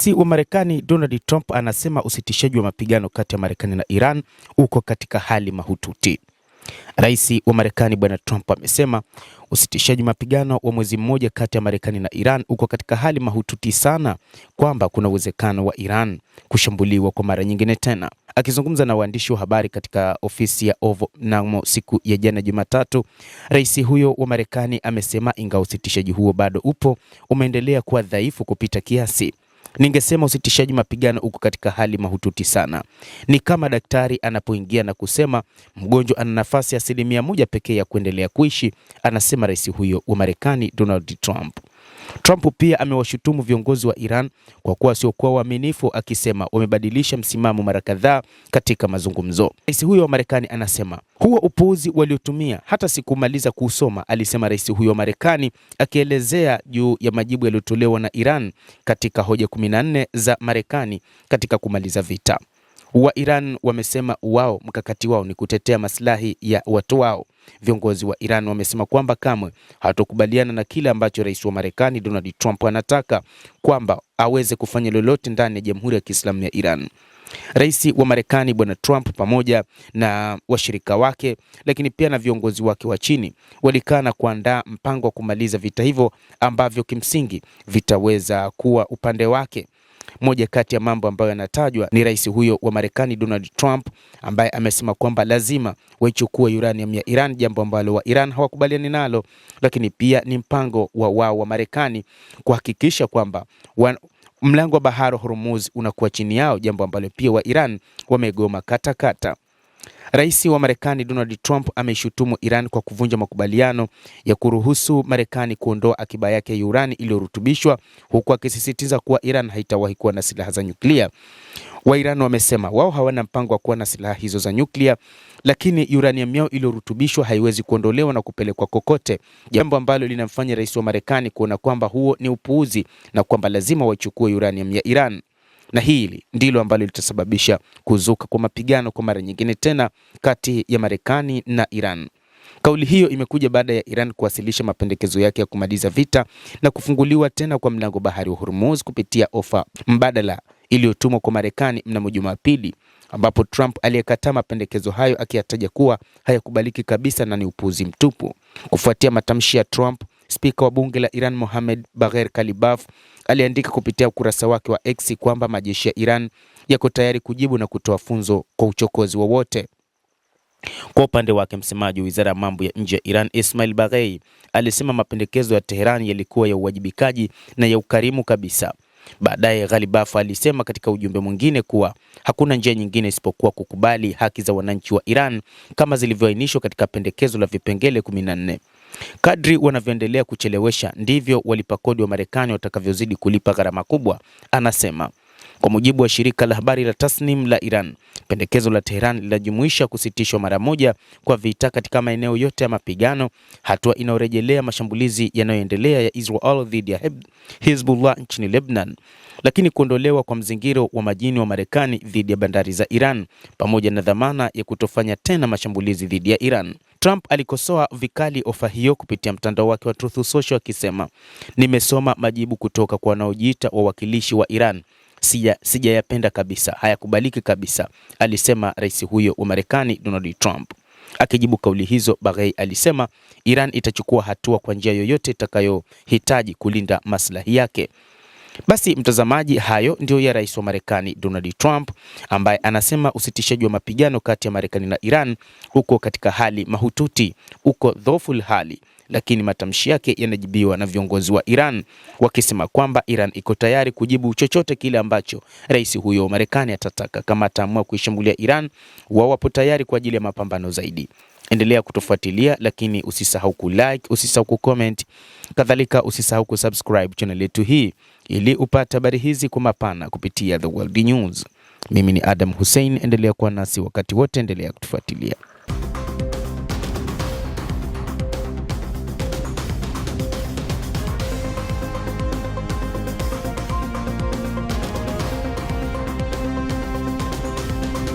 Rais wa Marekani Donald Trump anasema usitishaji wa mapigano kati ya Marekani na Iran uko katika hali mahututi. Rais wa Marekani Bwana Trump amesema usitishaji mapigano wa mwezi mmoja kati ya Marekani na Iran uko katika hali mahututi sana, kwamba kuna uwezekano wa Iran kushambuliwa kwa mara nyingine tena. Akizungumza na waandishi wa habari katika ofisi ya Oval mnamo siku ya jana Jumatatu, rais huyo wa Marekani amesema ingawa usitishaji huo bado upo, umeendelea kuwa dhaifu kupita kiasi. Ningesema usitishaji mapigano uko katika hali mahututi sana. Ni kama daktari anapoingia na kusema mgonjwa ana nafasi ya 1% pekee ya kuendelea kuishi, anasema rais huyo wa Marekani Donald Trump. Trump pia amewashutumu viongozi wa Iran kwa kuwa wasiokuwa waaminifu, akisema wamebadilisha msimamo mara kadhaa katika mazungumzo. Rais huyo wa Marekani anasema huo upuuzi waliotumia hata sikumaliza kuusoma, alisema rais huyo wa Marekani, akielezea juu ya majibu yaliyotolewa na Iran katika hoja 14 za Marekani katika kumaliza vita. Wa Iran wamesema wao mkakati wao ni kutetea maslahi ya watu wao. Viongozi wa Iran wamesema kwamba kamwe hawatokubaliana na kile ambacho rais wa Marekani Donald Trump anataka, kwamba aweze kufanya lolote ndani ya Jamhuri ya Kiislamu ya Iran. Rais wa Marekani Bwana Trump pamoja na washirika wake, lakini pia na viongozi wake wa chini, walikaa na kuandaa mpango wa kumaliza vita hivyo ambavyo kimsingi vitaweza kuwa upande wake. Moja kati ya mambo ambayo yanatajwa ni rais huyo wa Marekani Donald Trump, ambaye amesema kwamba lazima waichukue uranium ya Iran, jambo ambalo wa Iran hawakubaliani nalo, lakini pia ni mpango wa Marekani kuhakikisha kwamba mlango wa bahari Hormuz unakuwa chini yao, jambo ambalo pia wa Iran wamegoma katakata. Rais wa Marekani Donald Trump ameshutumu Iran kwa kuvunja makubaliano ya kuruhusu Marekani kuondoa akiba yake ya urani iliyorutubishwa, huku akisisitiza kuwa Iran haitawahi kuwa na silaha za nyuklia. Wa Iran wamesema wao hawana mpango wa kuwa na silaha hizo za nyuklia, lakini uranium yao iliyorutubishwa haiwezi kuondolewa na kupelekwa kokote, jambo ambalo linamfanya rais wa Marekani kuona kwamba huo ni upuuzi na kwamba lazima wachukue uranium ya Iran. Na hili ndilo ambalo litasababisha kuzuka kwa mapigano kwa mara nyingine tena kati ya Marekani na Iran. Kauli hiyo imekuja baada ya Iran kuwasilisha mapendekezo yake ya kumaliza vita na kufunguliwa tena kwa mlango bahari wa Hormuz kupitia ofa mbadala iliyotumwa kwa Marekani mnamo Jumapili, ambapo Trump aliyekataa mapendekezo hayo akiyataja kuwa hayakubaliki kabisa na ni upuuzi mtupu. Kufuatia matamshi ya Trump, Spika wa bunge la Iran Mohammad Bagher Kalibaf aliandika kupitia ukurasa wake wa X kwamba majeshi ya Iran yako tayari kujibu na kutoa funzo kwa uchokozi wowote. Kwa upande wake, msemaji wa Wizara ya Mambo ya Nje ya Iran Ismail Baghei alisema mapendekezo ya Tehran yalikuwa ya uwajibikaji na ya ukarimu kabisa. Baadaye Ghalibaf alisema katika ujumbe mwingine kuwa hakuna njia nyingine isipokuwa kukubali haki za wananchi wa Iran kama zilivyoainishwa katika pendekezo la vipengele 14. Kadri wanavyoendelea kuchelewesha ndivyo walipa kodi wa Marekani watakavyozidi kulipa gharama kubwa, anasema. Kwa mujibu wa shirika la habari la Tasnim la Iran, pendekezo la Tehran linajumuisha kusitishwa mara moja kwa vita katika maeneo yote ya mapigano, hatua inayorejelea mashambulizi yanayoendelea ya Israel dhidi ya Hezbollah nchini Lebanon, lakini kuondolewa kwa mzingiro wa majini wa Marekani dhidi ya bandari za Iran, pamoja na dhamana ya kutofanya tena mashambulizi dhidi ya Iran. Trump alikosoa vikali ofa hiyo kupitia mtandao wake wa Truth Social akisema, nimesoma majibu kutoka kwa wanaojiita wawakilishi wa Iran. Sijayapenda kabisa, hayakubaliki kabisa, alisema rais huyo wa Marekani Donald Trump. Akijibu kauli hizo, Baghei alisema Iran itachukua hatua kwa njia yoyote itakayohitaji kulinda maslahi yake. Basi mtazamaji, hayo ndio ya rais wa Marekani Donald Trump, ambaye anasema usitishaji wa mapigano kati ya Marekani na Iran uko katika hali mahututi, uko dhoful hali, lakini matamshi yake yanajibiwa na viongozi wa Iran wakisema kwamba Iran iko tayari kujibu chochote kile ambacho rais huyo wa Marekani atataka. Kama ataamua kuishambulia Iran, wao wapo tayari kwa ajili ya mapambano zaidi. Endelea kutufuatilia, lakini usisahau kulike, usisahau kucomment, kadhalika usisahau kusubscribe channel yetu hii ili upate habari hizi kwa mapana kupitia The World News. Mimi ni Adam Hussein, endelea kuwa nasi wakati wote, endelea kutufuatilia.